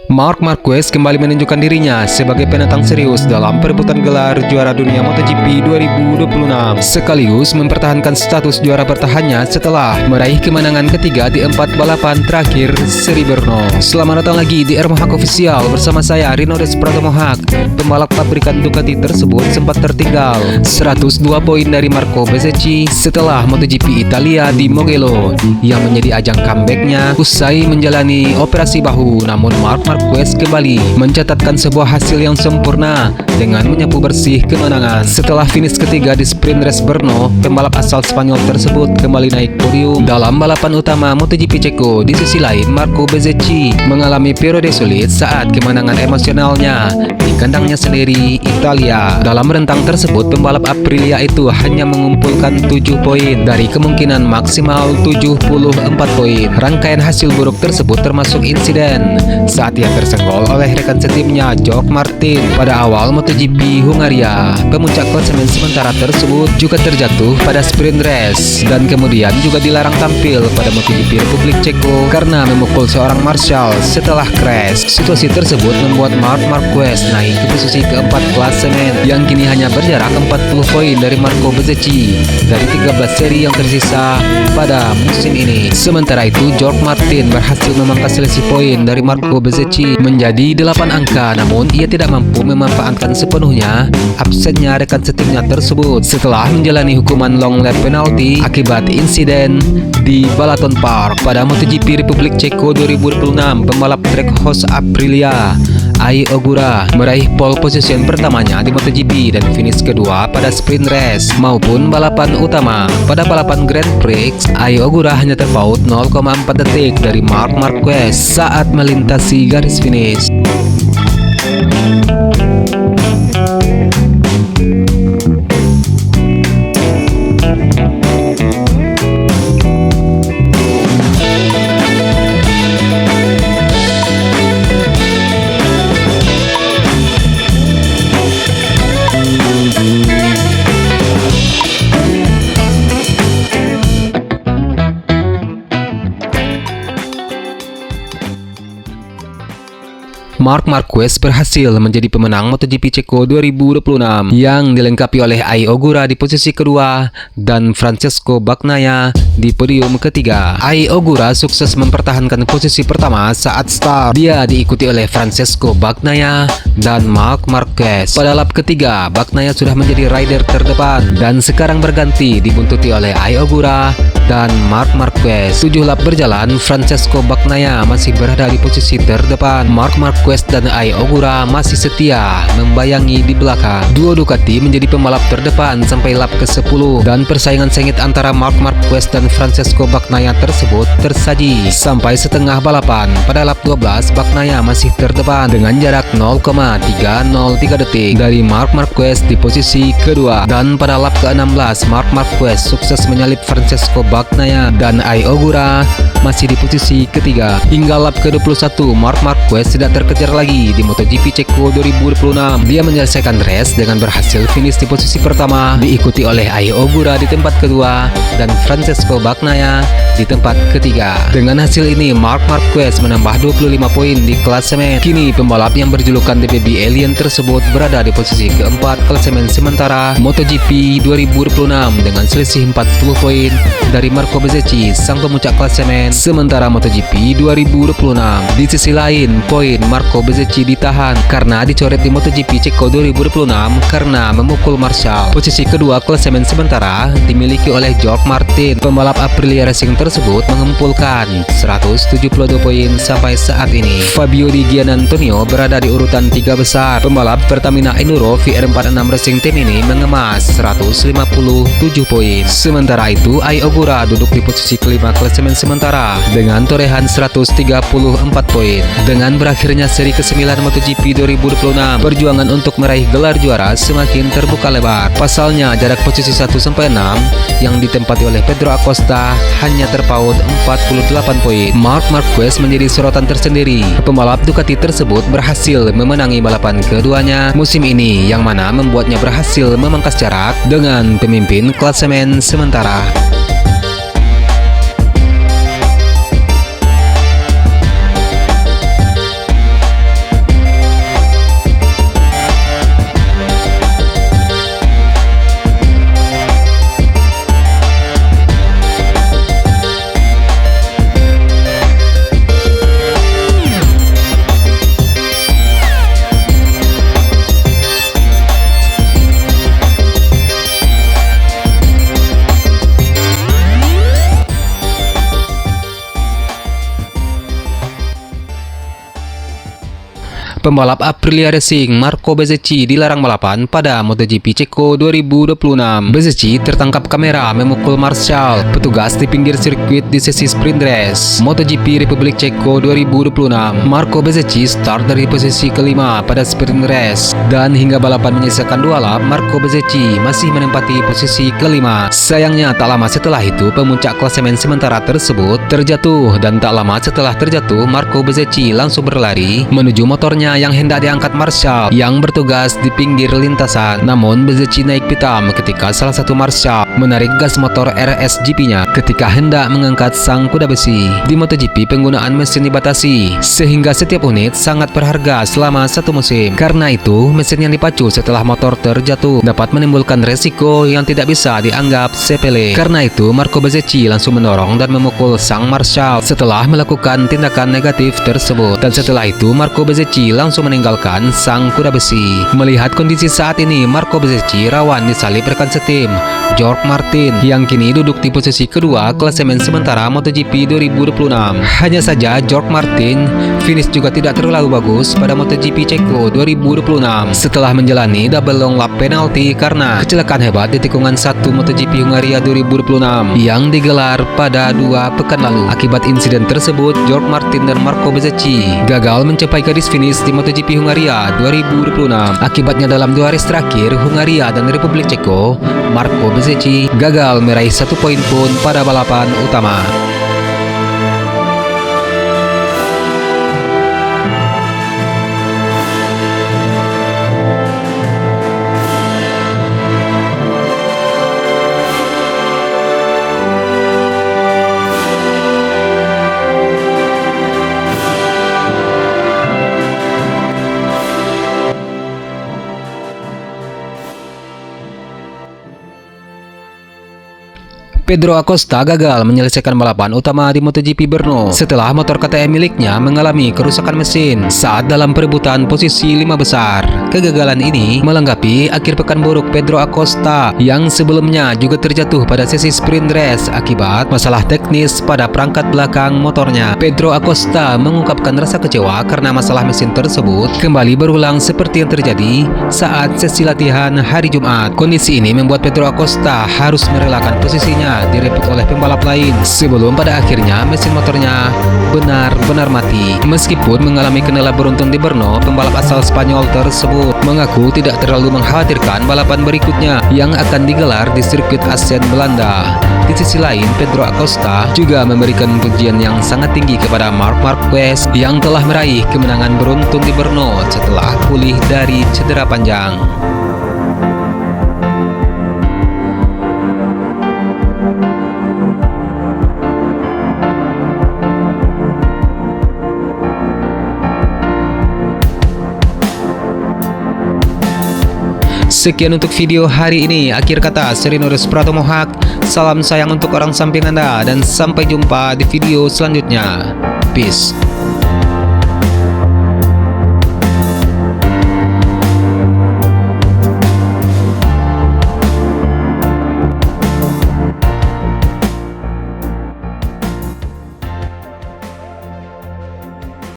Marc Marquez kembali menunjukkan dirinya sebagai penantang serius dalam perebutan gelar juara dunia MotoGP 2026, sekaligus mempertahankan status juara bertahannya setelah meraih kemenangan ketiga di 4 balapan terakhir seri Brno. Selamat datang lagi di Mohak Official bersama saya Rino Desprado Mohak. Pembalap pabrikan Ducati tersebut sempat tertinggal 102 poin dari Marco Bezzecchi setelah MotoGP Italia di Mugello yang menjadi ajang comebacknya usai menjalani operasi bahu. Namun Marc Marquez kembali mencatatkan sebuah hasil yang sempurna dengan menyapu bersih kemenangan. Setelah finish ketiga di sprint race Brno, pembalap asal Spanyol tersebut kembali naik podium dalam balapan utama MotoGP Ceko. Di sisi lain, Marco Bezzecchi mengalami periode sulit saat kemenangan emosionalnya di kandangnya sendiri, Italia. Dalam rentang tersebut, pembalap Aprilia itu hanya mengumpulkan 7 poin dari kemungkinan maksimal 74 poin. Rangkaian hasil buruk tersebut termasuk insiden saat ia tersenggol oleh rekan setimnya Jorge Martin pada awal MotoGP Hungaria. Pemuncak klasemen sementara tersebut juga terjatuh pada sprint race dan kemudian juga dilarang tampil pada MotoGP Republik Ceko karena memukul seorang marshal setelah crash. Situasi tersebut membuat Marc Marquez naik ke posisi keempat klasemen yang kini hanya berjarak 40 poin dari Marco Bezzecchi dari 13 seri yang tersisa pada musim ini. Sementara itu, Jorge Martin berhasil memangkas selisih poin dari Marco Bezzecchi menjadi 8 angka, namun ia tidak mampu memanfaatkan sepenuhnya absennya rekan setimnya tersebut setelah menjalani hukuman long lap penalti akibat insiden di Balaton Park pada MotoGP Republik Ceko 2026. Pembalap Trackhouse Aprilia Ai Ogura meraih pole position pertamanya di MotoGP dan finish kedua pada sprint race maupun balapan utama. Pada balapan Grand Prix, Ai Ogura hanya terpaut 0,4 detik dari Marc Marquez saat melintasi garis finish. Marc Marquez berhasil menjadi pemenang MotoGP Ceko 2026 yang dilengkapi oleh Ai Ogura di posisi kedua dan Francesco Bagnaia di podium ketiga. Ai Ogura sukses mempertahankan posisi pertama saat start. Dia diikuti oleh Francesco Bagnaia dan Marc Marquez. Pada lap ketiga, Bagnaia sudah menjadi rider terdepan dan sekarang berganti dibuntuti oleh Ai Ogura dan Marc Marquez. 7 lap berjalan, Francesco Bagnaia masih berada di posisi terdepan. Marc Marquez dan Ai Ogura masih setia membayangi di belakang. Duo Ducati menjadi pembalap terdepan sampai lap ke-10 dan persaingan sengit antara Marc Marquez dan Francesco Bagnaia tersebut tersaji sampai setengah balapan. Pada lap 12, Bagnaia masih terdepan dengan jarak 0,303 detik dari Marc Marquez di posisi kedua, dan pada lap ke-16 Marc Marquez sukses menyalip Francesco Bagnaia dan Ai Ogura masih di posisi ketiga. Hingga lap ke-21 Marc Marquez tidak terkejar lagi di MotoGP Ceko 2026. Dia menyelesaikan race dengan berhasil finish di posisi pertama, diikuti oleh Ai Ogura di tempat kedua dan Francesco Bagnaia di tempat ketiga. Dengan hasil ini Marc Marquez menambah 25 poin di klasemen. Kini pembalap yang berjulukan DPB Alien tersebut berada di posisi keempat klasemen sementara MotoGP 2026 dengan selisih 40 poin dari Marco Bezzecchi sang pemuncak klasemen sementara MotoGP 2026. Di sisi lain, poin Marco Bezzecchi ditahan karena dicoret di MotoGP Ceko 2026 karena memukul marshal. Posisi kedua klasemen sementara dimiliki oleh Jorge Martin. Pembalap Aprilia Racing tersebut mengumpulkan 172 poin sampai saat ini. Fabio Di Giannantonio berada di urutan 3 besar. Pembalap Pertamina Enduro VR46 Racing Team ini mengemas 157 poin. Sementara itu, Ai Ogura duduk di posisi kelima klasemen sementara dengan torehan 134 poin. Dengan berakhirnya seri ke-9 MotoGP 2026, perjuangan untuk meraih gelar juara semakin terbuka lebar. Pasalnya, jarak posisi 1-6 yang ditempati oleh Pedro Acosta hanya terpaut 48 poin. Marc Marquez menjadi sorotan tersendiri. Pembalap Ducati tersebut berhasil memenangi balapan keduanya musim ini, yang mana membuatnya berhasil memangkas jarak dengan pemimpin klasemen sementara. Pembalap Aprilia Racing Marco Bezzecchi dilarang balapan pada MotoGP Ceko 2026. Bezzecchi tertangkap kamera memukul Marshall petugas di pinggir sirkuit di sesi sprint race MotoGP Republik Ceko 2026. Marco Bezzecchi start dari posisi kelima pada sprint race dan hingga balapan menyelesaikan 2 lap, Marco Bezzecchi masih menempati posisi kelima. Sayangnya tak lama setelah itu pemuncak klasemen sementara tersebut terjatuh, dan tak lama setelah terjatuh Marco Bezzecchi langsung berlari menuju motornya yang hendak diangkat Marshall yang bertugas di pinggir lintasan. Namun Bezzecchi naik pitam ketika salah satu Marshall menarik gas motor RSGP-nya ketika hendak mengangkat sang kuda besi. Di MotoGP penggunaan mesin dibatasi sehingga setiap unit sangat berharga selama satu musim. Karena itu mesin yang dipacu setelah motor terjatuh dapat menimbulkan resiko yang tidak bisa dianggap sepele. Karena itu Marco Bezzecchi langsung mendorong dan memukul sang Marshall setelah melakukan tindakan negatif tersebut. Dan setelah itu Marco Bezzecchi langsung meninggalkan sang kuda besi. Melihat kondisi saat ini, Marco Bezzecchi rawan disalip rekan setim George Martin yang kini duduk di posisi kedua klasemen sementara MotoGP 2026. Hanya saja George Martin finish juga tidak terlalu bagus pada MotoGP Ceko 2026 setelah menjalani double long lap penalti karena kecelakaan hebat di tikungan 1 MotoGP Hungaria 2026 yang digelar pada 2 pekan lalu. Akibat insiden tersebut, George Martin dan Marco Bezzecchi gagal mencapai garis finish di MotoGP Hungaria 2026. Akibatnya dalam 2 race terakhir Hungaria dan Republik Ceko, Marco Bezzecchi gagal meraih 1 poin pun pada balapan utama. Pedro Acosta gagal menyelesaikan balapan utama di MotoGP Brno setelah motor KTM miliknya mengalami kerusakan mesin saat dalam perebutan posisi 5 besar. Kegagalan ini melengkapi akhir pekan buruk Pedro Acosta yang sebelumnya juga terjatuh pada sesi sprint race akibat masalah teknis pada perangkat belakang motornya. Pedro Acosta mengungkapkan rasa kecewa karena masalah mesin tersebut kembali berulang seperti yang terjadi saat sesi latihan hari Jumat. Kondisi ini membuat Pedro Acosta harus merelakan posisinya direbut oleh pembalap lain sebelum pada akhirnya mesin motornya benar-benar mati. Meskipun mengalami kendala beruntun di Brno, pembalap asal Spanyol tersebut mengaku tidak terlalu mengkhawatirkan balapan berikutnya yang akan digelar di sirkuit Assen Belanda. Di sisi lain, Pedro Acosta juga memberikan pujian yang sangat tinggi kepada Marc Marquez yang telah meraih kemenangan beruntun di Brno setelah pulih dari cedera panjang. Sekian untuk video hari ini. Akhir kata, Serinurus Pratomo Haq. Salam sayang untuk orang samping Anda dan sampai jumpa di video selanjutnya. Peace.